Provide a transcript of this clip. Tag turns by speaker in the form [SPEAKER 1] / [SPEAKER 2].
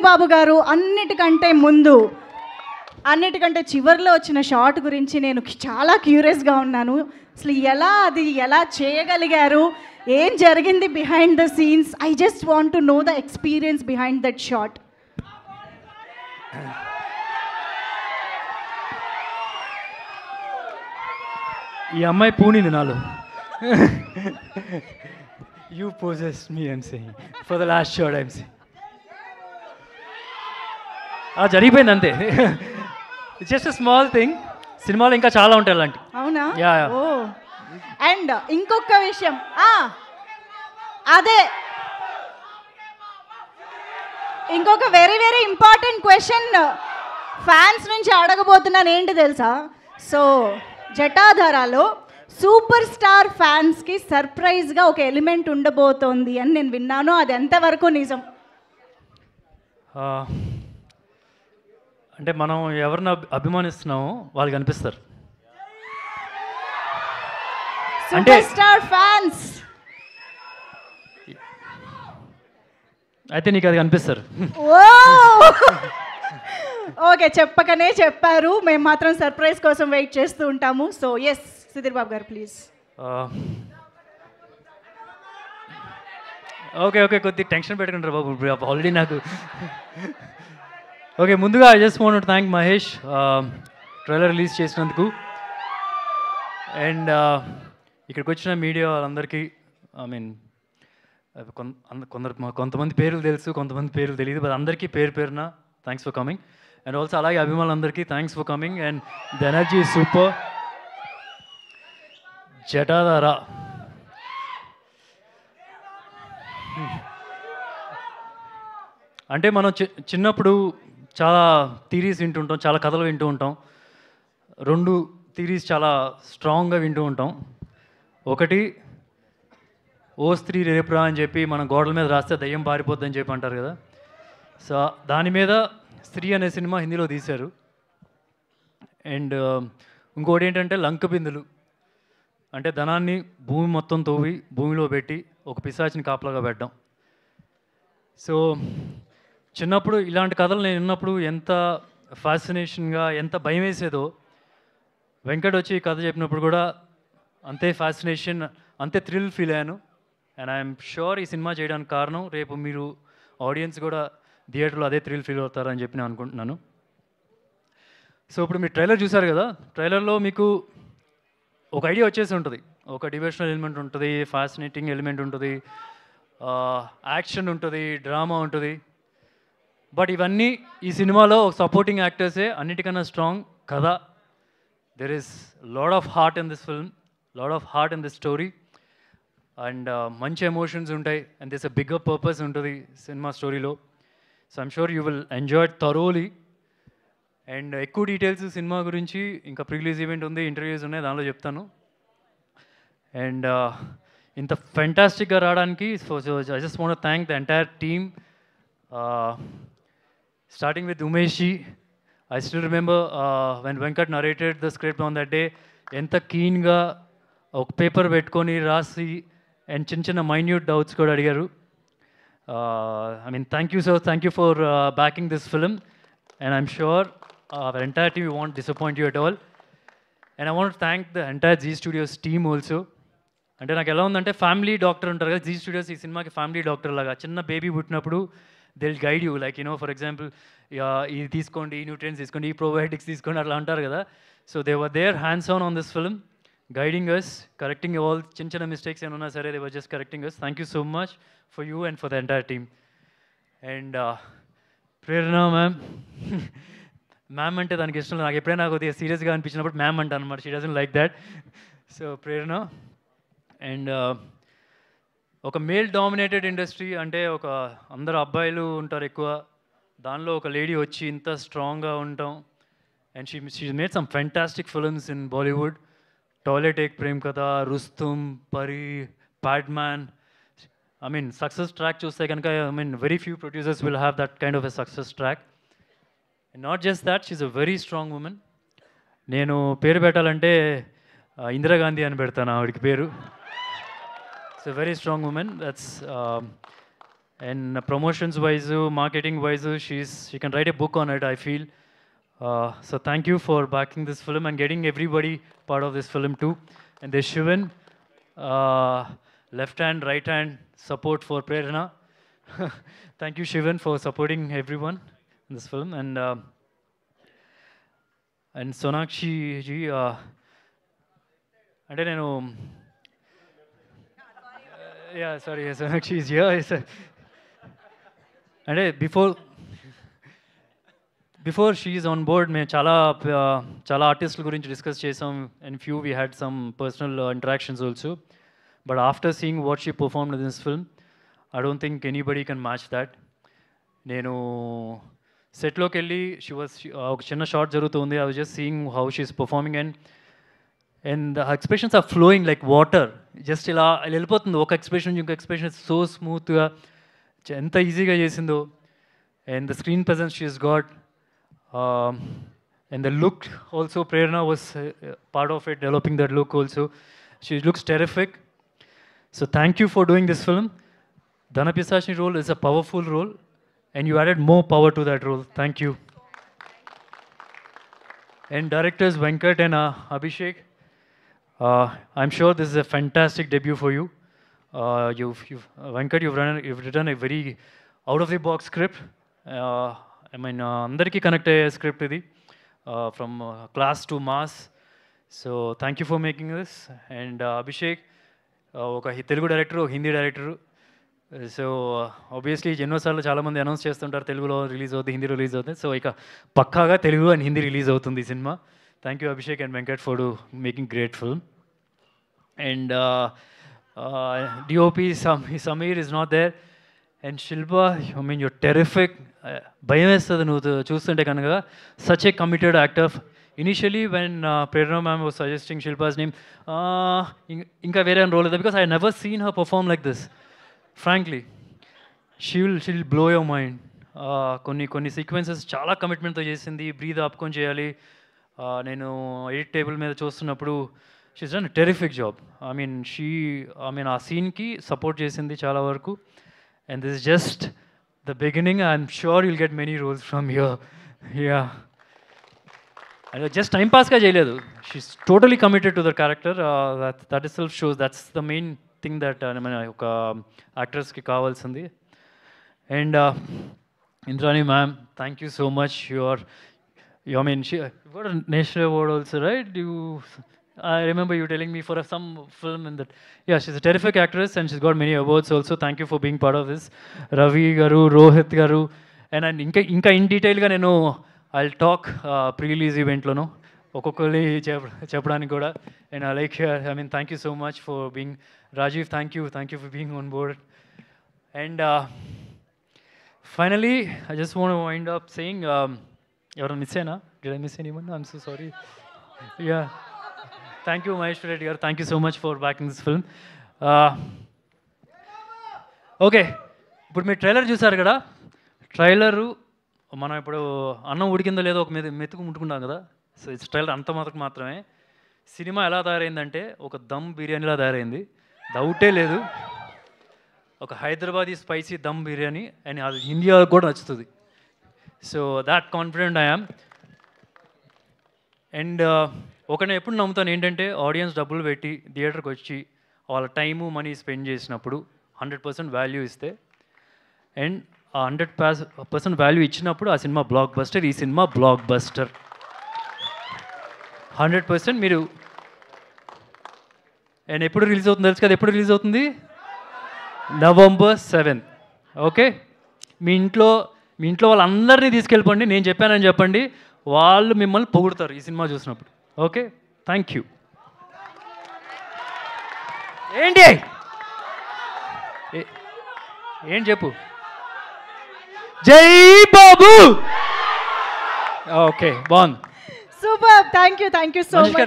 [SPEAKER 1] బాబు గారు అన్నిటికంటే చివర్లో వచ్చిన షాట్ గురించి నేను చాలా క్యూరియస్గా ఉన్నాను. అసలు ఎలా చేయగలిగారు, ఏం జరిగింది behind the scenes? I just want to know the experience behind that shot.
[SPEAKER 2] ఈ అమ్మాయి పూనింది నాలో. You poses me I'm saying for the last shot I'm saying. అలా జరిగిపోయింది అంతే. It's just a small thing. సినిమాలో ఇంకా చాలా ఉంటాయి అలాంటి.
[SPEAKER 1] అవునా?
[SPEAKER 2] యా.
[SPEAKER 1] ఓ అండ్ ఇంకొక విషయం, అదే ఇంకొక very very important question fans నుంచి అడగబోతున్నాను. ఏంటి తెలుసా? సో జటాధారాలో సూపర్ స్టార్ ఫ్యాన్స్కి సర్ప్రైజ్గా ఒక ఎలిమెంట్ ఉండబోతోంది అని నేను విన్నాను. అది ఎంతవరకు నిజం?
[SPEAKER 2] అంటే మనం ఎవరిని అభిమానిస్తున్నామో వాళ్ళు కనిపిస్తారు. అంటే
[SPEAKER 1] సూపర్ స్టార్ ఫ్యాన్స్
[SPEAKER 2] అయితే నీకు అది కనిపిస్తారు.
[SPEAKER 1] ఓకే, చెప్పకనే చెప్పారు. మేము మాత్రం సర్ప్రైజ్ కోసం వెయిట్ చేస్తూ ఉంటాము. సో ఎస్, సుధీర్ బాబు గారు ప్లీజ్.
[SPEAKER 2] ఓకే ఓకే, కొద్దిగా టెన్షన్ పెట్టుకుంటారు బాబు ఆల్రెడీ నాకు. ఓకే, ముందుగా I just want to thank Mahesh trailer release చేసినందుకు. అండ్ ఇక్కడికి వచ్చిన మీడియా వాళ్ళందరికీ, ఐ మీన్ కొంతమంది పేర్లు తెలుసు, కొంతమంది పేర్లు తెలియదు, బట్ అందరికీ పేరున thanks for coming. And also అలాగే అభిమానులందరికీ thanks for coming. And the energy is super. Jatadhara అంటే మనం చిన్నప్పుడు చాలా థీరీస్ వింటుంటాం, చాలా కథలు వింటూ ఉంటాం. 2 థీరీస్ చాలా స్ట్రాంగ్గా వింటూ ఉంటాం. ఒకటి, ఓ స్త్రీ రేపురా అని చెప్పి మనం గోడల మీద రాస్తే దయ్యం పారిపోద్దని చెప్పి అంటారు కదా. సో దాని మీద స్త్రీ అనే సినిమా హిందీలో తీశారు. అండ్ ఇంకోటి ఏంటంటే లంక బిందులు, అంటే ధనాన్ని భూమి మొత్తం తవ్వి భూమిలో పెట్టి ఒక పిశాచిని కాపలాగా పెట్టడం. సో చిన్నప్పుడు ఇలాంటి కథలు నేను విన్నప్పుడు ఎంత ఫ్యాసినేషన్గా, ఎంత భయం వేసేదో, వెంకట్ వచ్చి ఈ కథ చెప్పినప్పుడు కూడా అంతే ఫ్యాసినేషన్, అంతే థ్రిల్ ఫీల్ అయ్యాను. అండ్ ఐఎమ్ షూర్ ఈ సినిమా చేయడానికి కారణం రేపు మీరు ఆడియన్స్ కూడా థియేటర్లో అదే థ్రిల్ ఫీల్ అవుతారని చెప్పి నేను అనుకుంటున్నాను. సో ఇప్పుడు మీరు ట్రైలర్ చూసారు కదా, ట్రైలర్లో మీకు ఒక ఐడియా వచ్చేసి ఉంటుంది. ఒక డివోషనల్ ఎలిమెంట్ ఉంటుంది, ఫ్యాసినేటింగ్ ఎలిమెంట్ ఉంటుంది, యాక్షన్ ఉంటుంది, డ్రామా ఉంటుంది. బట్ ఇవన్నీ ఈ సినిమాలో సపోర్టింగ్ యాక్టర్సే అన్నిటికన్నా స్ట్రాంగ్ కథ. There is lot of heart in this film, lot of heart in this story. And మంచి ఎమోషన్స్ ఉంటాయి. And this a bigger purpose ఉంటుంది సినిమా స్టోరీలో. So I'm sure you will enjoy it thoroughly. And ఎక్కువ details cinema గురించి ఇంకా pre release event ఉంది, interviews ఉన్నాయి, దానిలో చెప్తాను. అండ్ ఇంత ఫెంటాస్టిక్గా రావడానికి I just want to thank the entire team, starting with Umeshi. I still remember when Venkat narrated the script on that day, ఎంత కీన్గా ఒక పేపర్ పెట్టుకొని రాసి అండ్ చిన్న మైన్యూట్ డౌట్స్ కూడా అడిగారు. I mean, thank you, sir. Thank you for backing this film. And I'm sure our entire team won't disappoint you at all. And I want to thank the entire Zee Studios team also. అంటే నాకు ఎలా ఉందంటే, family doctor ఉంటారు కదా, G studios ఈ సినిమాకి family doctor లాగా. చిన్న బేబీ పుట్టినప్పుడు they will guide you, like for example ఇది తీసుకోండి, ఈ న్యూట్రియన్స్ తీసుకోండి, ఈ ప్రోబయోటిక్స్ తీసుకోండి, అట్లా అంటారు కదా. So they were there hands on this film, guiding us, correcting all చిన్న మిస్టేక్స్ ఏమన్నా సరే, they were just correcting us. Thank you so much for you and for the entire team. And Prerna ma'am అంటే దానికి ఇష్టం. నాకు ఎప్పుడైనా కొద్దిగా సీరియస్గా అనిపించినప్పుడు మ్యామ్ అంటాను అనమాట. She doesn't like that. So Prerana. And ఒక మేల్ డామినేటెడ్ ఇండస్ట్రీ అంటే ఒక అందరు అబ్బాయిలు ఉంటారు ఎక్కువ, దానిలో ఒక లేడీ వచ్చి ఇంత స్ట్రాంగ్గా ఉంటాం. And she made some fantastic films in Bollywood. Toilet Ek Prem Katha, Rustom, Pari, Padman. I mean success track చూస్తే కనుక, I mean very few producers will have that kind of a success track. And not just that, she's a very strong woman. నేను పేరు పెట్టాలంటే ఇందిరాగాంధీ అని పెడతాను ఆవిడకి పేరు. It's a very strong woman. That's And promotions wise, marketing wise, she can write a book on it, I feel. So thank you for backing this film and getting everybody part of this film too. And there's Shivan, left hand, right hand support for Prerna. Thank you, Shivan, for supporting everyone in this film. And Sonakshi ji, అంటే నేను yeah, sorry, Sonakshi is here. అంటే before she is on board మేము చాలా ఆర్టిస్టుల గురించి discuss చేసాం and few we had some personal interactions also but after seeing what she performed in this film I don't think anybody can match that. నేను సెట్లోకి వెళ్ళి ఒక చిన్న షార్ట్ జరుగుతుంది, I was just seeing how she is performing and the expressions are flowing like water. Just ఇలా వెళ్ళిపోతుంది ఒక expression ఇంకొక ఎక్స్ప్రెషన్ సో స్మూత్గా, ఎంత ఈజీగా చేసిందో. And the screen presence she is got. And the look also, Prerna was part of it, developing that look also. She looks terrific. So thank you for doing this film. Dana Pisachni role is a powerful role and you added more power to that role. Thank you. And directors Venkat and Abhishek, I'm sure this is a fantastic debut for you. Venkat, you've written a very out of the box script. I mean, andariki connect a script idi from class to mass. So thank you for making this. And Abhishek, oka Telugu director, oka Hindi director. So obviously ఎన్నో సార్లు చాలా మంది announce చేస్తుంటారు తెలుగులో release అవుతుంది, హిందీలో release అవుతుంది. So ఇక పక్కాగా తెలుగు అండ్ హిందీ రిలీజ్ అవుతుంది ఈ cinema. Thank you Abhishek and Venkat for making great film. And DOP Samir is not there. And Shilpa, I mean, you're terrific. భయం వేస్తుంది నువ్వు చూస్తుంటే కనుక. Such a committed actor. Initially when Prerna ma'am was suggesting Shilpa's name, ఇంకా వేరే role లేదు, because I never seen her perform like this. Frankly she'll blow your mind. కొన్ని sequences చాలా కమిట్మెంట్తో చేసింది, బ్రీద్ ఆపుకొని చేయాలి. నేను ఎడిట్ టేబుల్ మీద చూస్తున్నప్పుడు she's done terrific job. I mean ఆ సీన్కి సపోర్ట్ చేసింది చాలా వరకు. And this is just the beginning. I'm sure you'll get many roles from here. Yeah. And just time pass ka cheyaledu. She's totally committed to the character. That itself shows that's the main thing that oka actress ki kavalsindi. And Indrani ma'am, thank you so much. You mean she got a national award also, right? I remember you telling me for some film in that. Yeah, she's a terrific actress and she's got many awards also. Thank you for being part of this. Ravi garu, Rohit garu. And inka in detail ga nenu I'll talk pre-release event lo no. Okokkoli cheppadaniki kuda. And I mean, thank you so much for being Rajiv. Thank you for being on board. And finally, I just want to wind up saying, ఎవరైనా miss అయినా? Did I miss anyone? I'm so sorry. Yeah. Thank you, Mahesh Reddy garu. Thank you so much for backing this film. Okay, ఇప్పుడు మీరు trailer చూసారు కదా. Trailer మనం ఇప్పుడు అన్నం ఉడికిందో లేదో ఒక మెతుకు ముట్టుకుంటాం కదా. సో ఇట్స్ ట్రైలర్ అంత మాత్రమే. సినిమా ఎలా తయారైందంటే ఒక దమ్ బిర్యానీలా తయారైంది, డౌటే లేదు. ఒక హైదరాబాదీ స్పైసీ దమ్ బిర్యానీ అండ్ అది ఇండియాకి కూడా నచ్చుతుంది. So that confident I am. And ఒకనే ఎప్పుడు నమ్ముతాను ఏంటంటే, ఆడియన్స్ డబ్బులు పెట్టి థియేటర్కి వచ్చి వాళ్ళ టైము మనీ స్పెండ్ చేసినప్పుడు 100% వాల్యూ ఇస్తే, అండ్ ఆ 100% వాల్యూ ఇచ్చినప్పుడు ఆ సినిమా బ్లాక్ బస్టర్. ఈ సినిమా బ్లాక్ బస్టర్ 100%. మీరు అండ్ ఎప్పుడు రిలీజ్ అవుతుంది తెలుసు కదా? ఎప్పుడు రిలీజ్ అవుతుంది? November 7th. ఓకే, మీ ఇంట్లో వాళ్ళందరినీ తీసుకెళ్ళిపోండి, నేను చెప్పానని చెప్పండి, వాళ్ళు మిమ్మల్ని పొగుడతారు ఈ సినిమా చూసినప్పుడు. Okay, thank you. ఏంటి చెప్పు? జై బాబు. ఓకే, బాగుంది,
[SPEAKER 1] super. Thank you so much.